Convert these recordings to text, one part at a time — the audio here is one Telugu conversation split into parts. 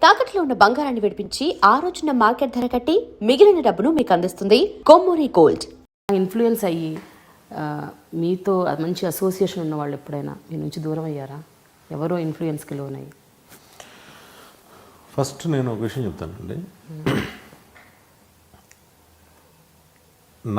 తాకట్లో ఉన్న బంగారాన్ని విడిపించి ఆ రోజున మార్కెట్ ధర కట్టి మిగిలిన డబ్బును మీకు అందిస్తుంది కొమ్మూరి గోల్డ్. ఇన్ఫ్లుయెన్స్ అయ్యి మీతో మంచి అసోసియేషన్ ఉన్న వాళ్ళు ఎప్పుడైనా మీ నుంచి దూరం అయ్యారా? ఎవరో ఇన్ఫ్లుయెన్స్కి లోనయ్యి? ఫస్ట్ నేను ఒక విషయం చెప్తానండి.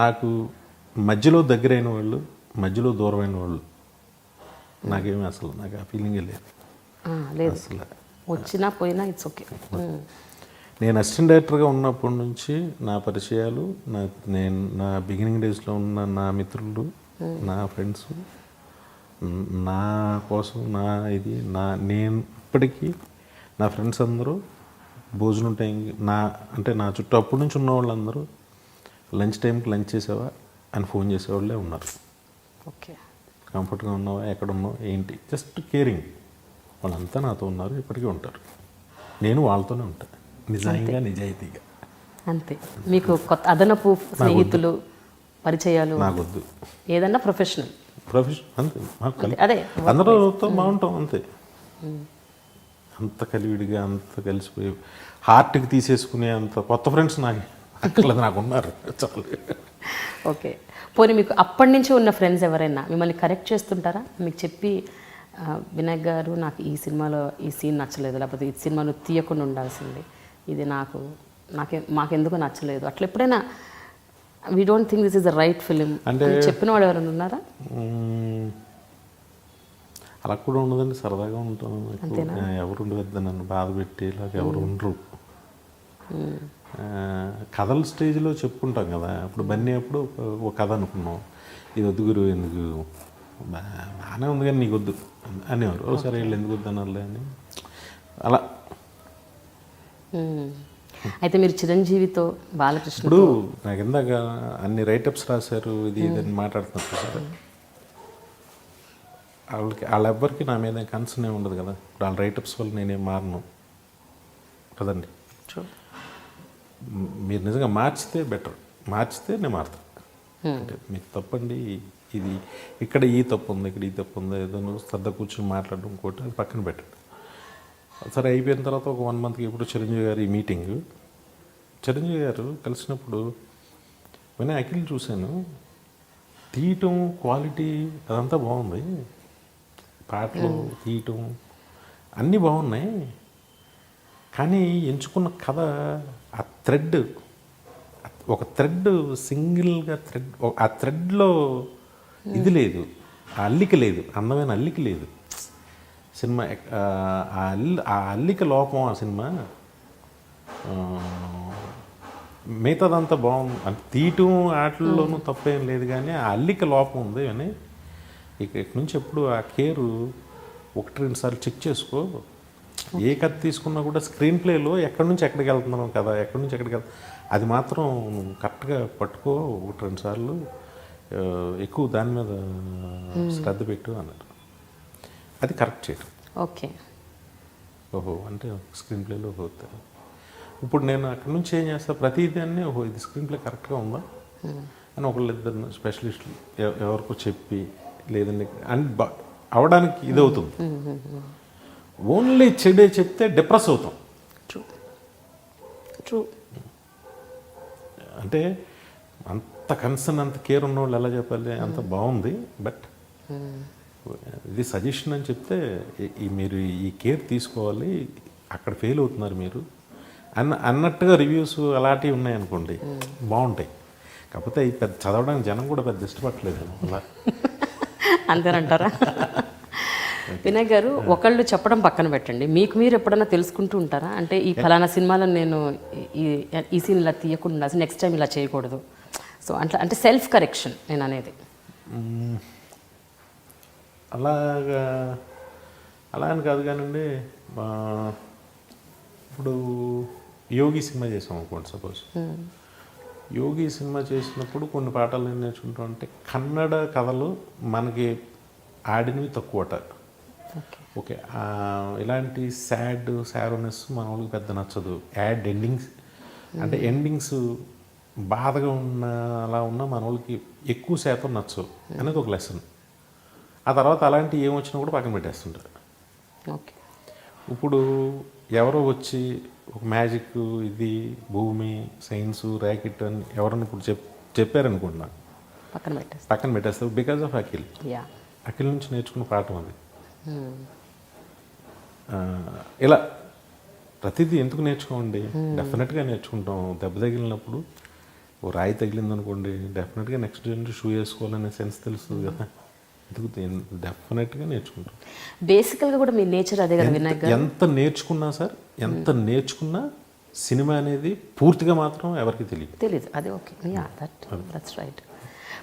నాకు మధ్యలో దగ్గరైన వాళ్ళు, మధ్యలో దూరమైన వాళ్ళు నాకేమీ అసలు నాకు ఆ ఫీలింగే లేదు. అసలు వచ్చినా పోయినా ఇట్స్ ఓకే. నేను అసిస్టెంట్ డైరెక్టర్గా ఉన్నప్పటి నుంచి నా పరిచయాలు, నా బిగినింగ్ డేస్లో ఉన్న నా మిత్రులు, నా ఫ్రెండ్స్, నా కోసం నేను ఇప్పటికీ నా ఫ్రెండ్స్ అందరూ భోజనం టైంకి నా చుట్టూ అప్పటి నుంచి ఉన్న వాళ్ళందరూ లంచ్ టైంకి లంచ్ చేసావా అని ఫోన్ చేసేవాళ్ళే ఉన్నారు. ఓకే, కంఫర్ట్గా ఉన్నావా, ఎక్కడ ఉన్నావు, ఏంటి, జస్ట్ కేరింగ్. వాళ్ళంతా నాతో ఉన్నారు, ఇప్పటికీ ఉంటారు. నేను వాళ్ళతోనే ఉంటాను, నిజాయితీగా. అంతే. మీకు కొత్త అదనపు స్నేహితులు, పరిచయాలు నాకొద్దు. ఏదన్నా ప్రొఫెషనల్ అంతే. అదే అందరితో బాగుంటాం అంతే. అంత కలివిడిగా, అంత కలిసిపోయి హార్ట్కి తీసేసుకునే అంత కొత్త ఫ్రెండ్స్ నాకు ఉన్నారు చాలు. ఓకే. పోనీ మీకు అప్పటి నుంచి ఉన్న ఫ్రెండ్స్ ఎవరైనా మిమ్మల్ని కరెక్ట్ చేస్తుంటారా? మీకు చెప్పి వినాయక్ గారు, నాకు ఈ సినిమాలో ఈ సీన్ నచ్చలేదు, లేకపోతే ఈ సినిమాలో తీయకుండా ఉండాల్సింది, ఇది మాకెందుకు నచ్చలేదు, అట్లా ఎప్పుడైనా we don't think this is the right film అంటే చెప్పిన వాడు ఎవరైనా ఉన్నారా? అలా కూడా ఉండదండి, సరదాగా ఉంటాను. ఎవరు ఉండవద్దు నన్ను బాధ పెట్టి ఇలాగ ఎవరు ఉండరు. కథల స్టేజ్లో చెప్పుకుంటాం కదా, అప్పుడు బన్నీ అప్పుడు ఒక కథ అనుకున్నాం, ఇది వద్దు గురు, ఎందుకు బాగానే ఉంది కానీ నీకు వద్దు అనేవారు. ఒకసారి వీళ్ళు ఎందుకు వద్దు అన్నారులే అని అలా. అయితే మీరు చిరంజీవితో, బాలకృష్ణ, ఇప్పుడు నాకు ఇందాక అన్ని రైటప్స్ రాశారు, ఇది అని మాట్లాడుతున్నారు సార్. వాళ్ళెవ్వరికి నా మీద కన్సర్న్ ఉండదు కదా. ఇప్పుడు వాళ్ళ రైటప్స్ వల్ల నేనేం మారను కదండి. మీరు నిజంగా మార్చితే బెటర్, మార్చితే నేను మారుతాను. అంటే మీకు తప్పండి, ఇది ఇక్కడ ఈ తప్పు ఉంది, ఇక్కడ ఈ తప్పు ఉంది, ఏదో నువ్వు శ్రద్ధ కూర్చొని మాట్లాడడం ఇంకోటి, అది పక్కన పెట్టండి. సరే అయిపోయిన తర్వాత ఒక 1 monthకి ఇప్పుడు చిరంజీవి గారు ఈ మీటింగ్, చిరంజీవి గారు కలిసినప్పుడు నేను అఖిల్ చూశాను, తీయటం క్వాలిటీ అదంతా బాగుంది, పాటలు తీయటం అన్నీ బాగున్నాయి, కానీ ఎంచుకున్న కథ ఆ థ్రెడ్, ఒక థ్రెడ్ సింగిల్గా ఆ థ్రెడ్లో ఇది లేదు, ఆ అల్లిక లేదు, అందమైన అల్లిక లేదు సినిమా. ఆ అల్లిక లోపం ఆ సినిమా. మిగతాదంతా బాగుంది అంటే తీయటం ఆటల్లోనూ తప్పేం లేదు, కానీ ఆ అల్లిక లోపం ఉంది అని. ఇక్కడి నుంచి ఎప్పుడు ఆ కేరు 1-2 సార్లు చెక్ చేసుకో. ఏ కథ తీసుకున్నా కూడా స్క్రీన్ ప్లేలో ఎక్కడి నుంచి ఎక్కడికి వెళ్తున్నాను కదా, ఎక్కడి నుంచి ఎక్కడికి అది మాత్రం కరెక్ట్గా పట్టుకో, 1-2 సార్లు ఎక్కువ దాని మీద శ్రద్ధ పెట్టు అన్నారు. అది కరెక్ట్ చేయటం. ఓకే, ఓహో అంటే స్క్రీన్ ప్లేలో పోతాను. ఇప్పుడు నేను అక్కడి నుంచి ఏం చేస్తాను, ప్రతిదాన్ని ఓహో ఇది స్క్రీన్ ప్లే కరెక్ట్గా ఉందా అని ఒకళ్ళిద్దరు స్పెషలిస్టులు ఎవరికో చెప్పి, లేదండి అని అవడానికి ఇది అవుతుంది. ఓన్లీ చెడే చెప్తే డిప్రెస్ అవుతాం. ట్రూ. అంటే అంత కన్సర్న్, అంత కేర్ ఉన్న వాళ్ళు ఎలా చెప్పాలి, అంత బాగుంది, బట్ ఇది సజెషన్ అని చెప్తే మీరు ఈ కేర్ తీసుకోవాలి, అక్కడ ఫెయిల్ అవుతున్నారు మీరు అన్నట్టుగా రివ్యూస్ అలాంటివి ఉన్నాయనుకోండి, బాగుంటాయి. కాకపోతే ఈ పెద్ద చదవడానికి జనం కూడా పెద్ద ఇష్టపడలేదు అలా. అంతేనంటారా? వినాయక్ గారు, ఒకళ్ళు చెప్పడం పక్కన పెట్టండి, మీకు మీరు ఎప్పుడైనా తెలుసుకుంటూ ఉంటారా? అంటే ఈ ఫలానా సినిమాలో నేను ఈ సీన్ ఇలా తీయకుండా నెక్స్ట్ టైం ఇలా చేయకూడదు, సో అట్లా అంటే సెల్ఫ్ కరెక్షన్ నేను అనేది. అలా అని కాదు కానండి. ఇప్పుడు యోగి సినిమా చేసాం అనుకోండి, సపోజ్ యోగి సినిమా చేసినప్పుడు కొన్ని పాటలు నేను నేర్చుకుంటాం. అంటే కన్నడ కథలు మనకి ఆడినవి తక్కువట. ఓకే, ఇలాంటి సాడ్నెస్ మన వాళ్ళకి పెద్ద నచ్చదు. ఎండింగ్స్ అంటే ఎండింగ్స్ బాధగా అలా ఉన్న మన వాళ్ళకి ఎక్కువ శాతం నచ్చవు అనేది ఒక లెసన్. ఆ తర్వాత అలాంటివి ఏమొచ్చినా కూడా పక్కన పెట్టేస్తుంటారు. ఓకే, ఇప్పుడు ఎవరో వచ్చి ఒక మ్యాజిక్ ఇది భూమి సైన్స్ ర్యాకెట్ అని ఎవరన్నా ఇప్పుడు చెప్పారనుకోండి నాకు పక్కన పెట్టేస్తారు బికాజ్ ఆఫ్ అఖిల్. అఖిల్ నుంచి నేర్చుకున్న పాఠం అది. ఇలా ప్రతిదీ ఎందుకు నేర్చుకోండి, డెఫినెట్గా నేర్చుకుంటాం. దెబ్బ తగిలినప్పుడు ఓ రాయి తగిలింది అనుకోండి, డెఫినెట్గా నెక్స్ట్ డే షూ వేసుకోవాలనే సెన్స్ తెలుస్తుంది కదా, ఎందుకు డెఫినెట్గా నేర్చుకుంటాం. బేసికల్గా కూడా మీ నేచర్ అదే కదా వినాయక్ గారు. ఎంత నేర్చుకున్నా సార్, ఎంత నేర్చుకున్నా సినిమా అనేది పూర్తిగా మాత్రం ఎవరికి తెలియదు. అదే ఓకే, దట్స్ రైట్.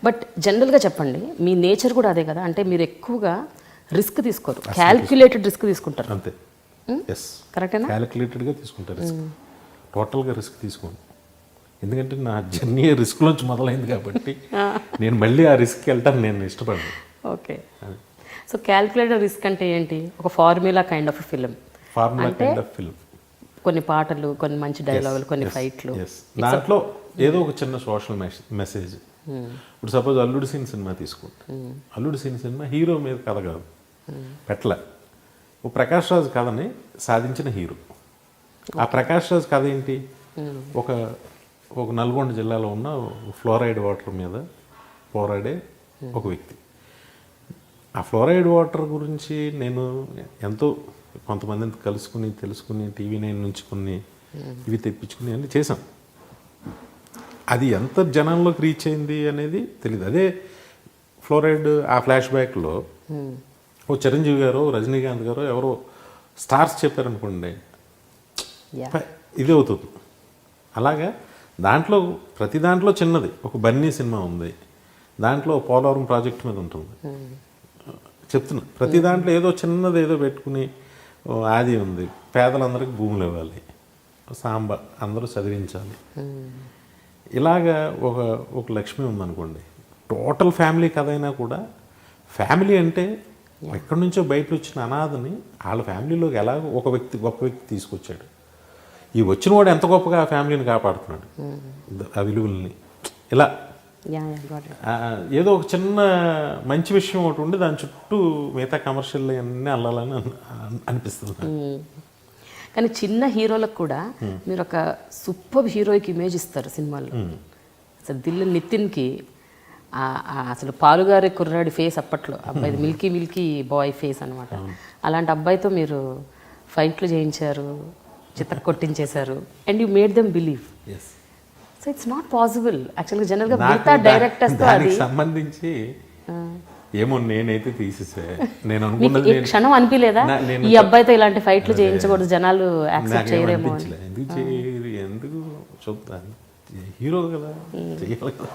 బట్ జనరల్గా చెప్పండి, మీ నేచర్ కూడా అదే కదా, అంటే మీరు ఎక్కువగా రిస్క్ తీసుకోరు, క్యాల్కులేటెడ్ రిస్క్ తీసుకుంటారు. అంతే. ఎస్, కరెక్టేనా? క్యాలిక్యులేటెడ్గా తీసుకుంటారు రిస్క్, టోటల్గా రిస్క్ తీసుకోండి. ఎందుకంటే నా జర్నీ రిస్క్లోంచి మొదలైంది కాబట్టి నేను మళ్ళీ ఆ రిస్క్కి వెళ్తాను నేను ఇష్టపడను. ఓకే, సో క్యాల్కులేటెడ్ రిస్క్ అంటే ఏంటి? ఒక ఫార్ములా కైండ్ ఆఫ్ ఫిల్మ్, కొన్ని పాటలు, కొన్ని మంచి డైలాగులు, కొన్ని ఫైట్లు, దాంట్లో ఏదో ఒక చిన్న సోషల్ మెసేజ్. ఇప్పుడు సపోజ్ అల్లుడు సీన్ సినిమా తీసుకుంటే, అల్లుడు సీన్ సినిమా హీరో మీద కథ కాదు, పెట్ల ఓ ప్రకాష్ రాజ్ కథని సాధించిన హీరో. ఆ ప్రకాష్ రాజ్ కథ ఏంటి? ఒక నల్గొండ జిల్లాలో ఉన్న ఫ్లోరైడ్ వాటర్ మీద పోరాడే ఒక వ్యక్తి. ఆ ఫ్లోరైడ్ వాటర్ గురించి నేను ఎంతో కొంతమందిని కలుసుకుని తెలుసుకుని టీవీ9 నుంచి కొన్ని ఇవి తెప్పించుకుని అన్నీ చేశాం. అది ఎంత జనంలోకి రీచ్ అయింది అనేది తెలియదు. అదే ఫ్లోరైడ్ ఆ ఫ్లాష్ బ్యాక్లో ఓ చిరంజీవి గారు, రజనీకాంత్ గారు ఎవరో స్టార్స్ చెప్పారనుకోండి, ఇది అవుతుంది. అలాగా దాంట్లో ప్రతి దాంట్లో చిన్నది, ఒక బన్నీ సినిమా ఉంది, దాంట్లో పోలవరం ప్రాజెక్ట్ మీద ఉంటుంది. చెప్తున్నా, ప్రతి దాంట్లో ఏదో చిన్నది ఏదో పెట్టుకుని ఆది ఉంది, పేదలందరికీ భూములు ఇవ్వాలి, సాంబ అందరూ చదివించాలి, ఇలాగా ఒక లక్ష్మి ఉందనుకోండి. టోటల్ ఫ్యామిలీ కథ అయినా కూడా, ఫ్యామిలీ అంటే ఎక్కడి నుంచో బయట వచ్చిన అనాథని వాళ్ళ ఫ్యామిలీలోకి ఎలా గొప్ప వ్యక్తి తీసుకొచ్చాడు. ఈ వచ్చిన వాడు ఎంత గొప్పగా ఆ ఫ్యామిలీని కాపాడుతున్నాడు, ఆ విలువల్ని. ఇలా ఏదో ఒక చిన్న మంచి విషయం ఒకటి ఉండి దాని చుట్టూ మిగతా కమర్షియల్ అన్నీ అల్లాలని అనిపిస్తుంది. కానీ చిన్న హీరోలకు కూడా మీరు ఒక సూపర్ హీరోయిక్ ఇమేజ్ ఇస్తారు సినిమాలో. అసలు దిల్ నితిన్కి అసలు పాలుగారే కుర్రాడి ఫేస్ అప్పట్లో, అబ్బాయి మిల్కీ బాయ్ ఫేస్ అనమాట. అలాంటి అబ్బాయితో మీరు ఫైట్లు చేయించారు, చిత్త కొట్టించేశారు, and you made them believe. So it's not possible యాక్చువల్గా. జనరల్గా మిగతా డైరెక్టర్స్తో అది సంబంధించి ఏమో నేనైతే తీసేసే, నేను అనుకున్నది క్షణం అనిపించలేదా ఈ అబ్బాయితో ఇలాంటి ఫైట్లు చేయించకూడదు, జనాలు యాక్సెప్ట్ చేయరేమో? ఎందుకు చూద్దాం, హీరో కదా, చెయ్యాలి కదా.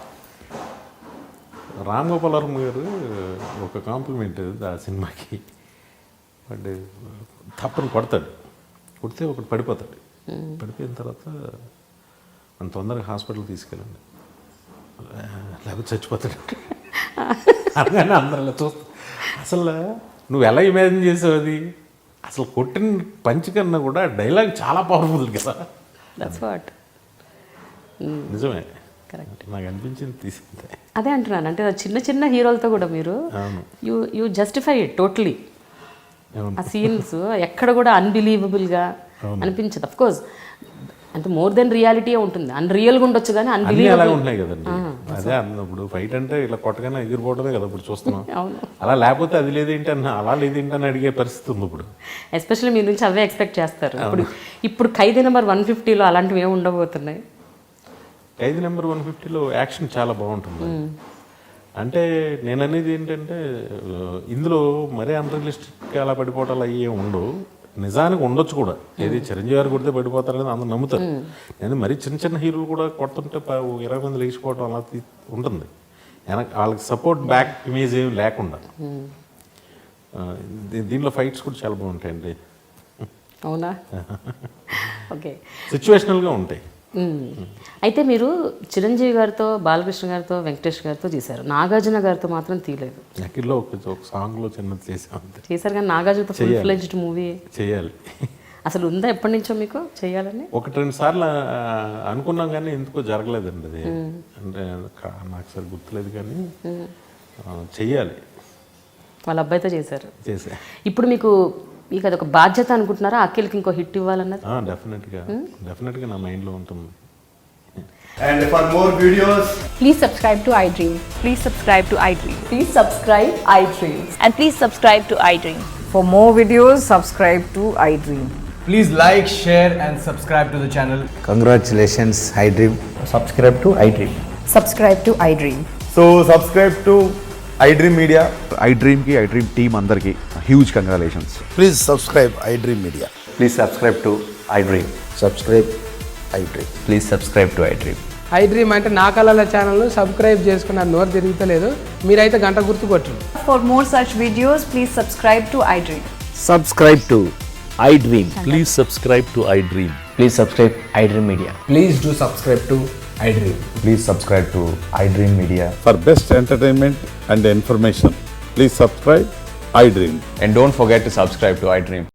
రామ్ గోపాల్ వర్మ గారు ఒక కాంప్లిమెంట్ ఆ సినిమాకి, వాడు తప్పని కొడితే ఒకటి పడిపోతాడు, పడిపోయిన తర్వాత మనం తొందరగా హాస్పిటల్ తీసుకెళ్ళండి లేకపోతే చచ్చిపోతాడు అనగానే అందరూ అలా చూస్తా. అసలు నువ్వు ఎలా ఇమాజిన్ చేసావు అది? అసలు కొట్టిన పంచి కన్నా కూడా డైలాగ్ చాలా పవర్ఫుల్ కదా. నిజమే, కరెక్ట్. నాకు అనిపించింది తీసింది. అదే అంటున్నాను, అంటే చిన్న చిన్న హీరోలతో కూడా మీరు యూ జస్టిఫై ఇట్ టోటలీ. ఆ సీన్స్ ఎక్కడ కూడా అన్బిలీవబుల్గా అనిపించదు. అఫ్ కోర్స్ అంటే మోర్ దెన్ రియాలిటీ ఉంటుంది, అన్రియల్గా ఉండొచ్చు కానీ అన్బిలీవబుల్ ఉంటాయి కదండి. అదే అన్నప్పుడు ఫైట్ అంటే ఇలా కొట్టగానే ఎగిరిపోవడమే కదా ఇప్పుడు చూస్తున్నాం. అలా లేకపోతే అది లేదేంటి అన్న, అలా లేదేంటి అని అడిగే పరిస్థితి ఉంది ఇప్పుడు. ఎస్పెషల్లీ మీ నుంచి అవే ఎక్స్పెక్ట్ చేస్తారు. ఇప్పుడు ఖైదీ నెంబర్ 150లో అలాంటివి ఏమి ఉండబోతున్నాయి? ఖైదీ నెంబర్ 150లో యాక్షన్ చాలా బాగుంటుంది. అంటే నేను అనేది ఏంటంటే ఇందులో మరీ అన్రియలిస్టిక్గా అలా పడిపోవటాలు అయ్యే ఉండవు, నిజానికి ఉండొచ్చు కూడా. ఏది చిరంజీవి గారు కొడితే పడిపోతారని అందరూ నమ్ముతారు. నేను మరీ చిన్న హీరోలు కూడా కొడుతుంటే 20 మంది లేచిపోవడం అలా ఉంటుంది, వాళ్ళకి సపోర్ట్ బ్యాక్ ఇమేజ్ ఏమి లేకుండా. దీనిలో ఫైట్స్ కూడా చాలా బాగుంటాయండి. అవునా? ఓకే, సిచ్యువేషనల్గా ఉంటాయి. అయితే మీరు చిరంజీవి గారితో, బాలకృష్ణ గారితో, వెంకటేష్ గారితో చేశారు, నాగార్జున గారితో మాత్రం తీయలేదు. నకిల్లో ఒక సాంగ్లో చిన్నది చేశారు, కానీ నాగార్జునతో ఫుల్ ఫ్లెడ్జ్డ్ మూవీ చేయాలి అసలు ఉందా ఎప్పటి నుంచో మీకు చేయాలని? 1-2 సార్లు అనుకున్నాం కానీ ఎందుకో జరగలేదండి అది. అంటే నాకు సరి గుర్తులేదు కానీ చెయ్యాలి. వాళ్ళ అబ్బాయితో చేశా. ఇప్పుడు మీకు మీకు అది ఒక బాధ్యత అనుకుంటున్నారా అఖిల్కి ఇంకో హిట్ ఇవ్వాలన్నది? డెఫినెట్గా నా మైండ్లో ఉంటుంది. And for more videos, Please subscribe to iDream. Please subscribe to iDream. Please subscribe iDream. And please subscribe to iDream. For more videos, subscribe to iDream. please like, share, and subscribe to the channel. Congratulations, iDream. Subscribe to iDream. Subscribe to iDream. So subscribe to iDream Media. iDream ki iDream team andarki huge congratulations. Please subscribe iDream Media. Please subscribe to iDream. Subscribe iDream. Please subscribe to iDream. iDream అంటే నా కళల ఛానల్ను సబ్స్క్రైబ్ చేసుకున్న నోరు తిరుగుతలేదు, మీరైతే గంట గుర్తు కొట్టండి. For more such videos, please subscribe to iDream. Subscribe to iDream. Please subscribe to iDream. Please subscribe iDream Media. Please do subscribe to iDream. Please subscribe to iDream Media. For best entertainment and information, please subscribe iDream. And don't forget to subscribe to iDream.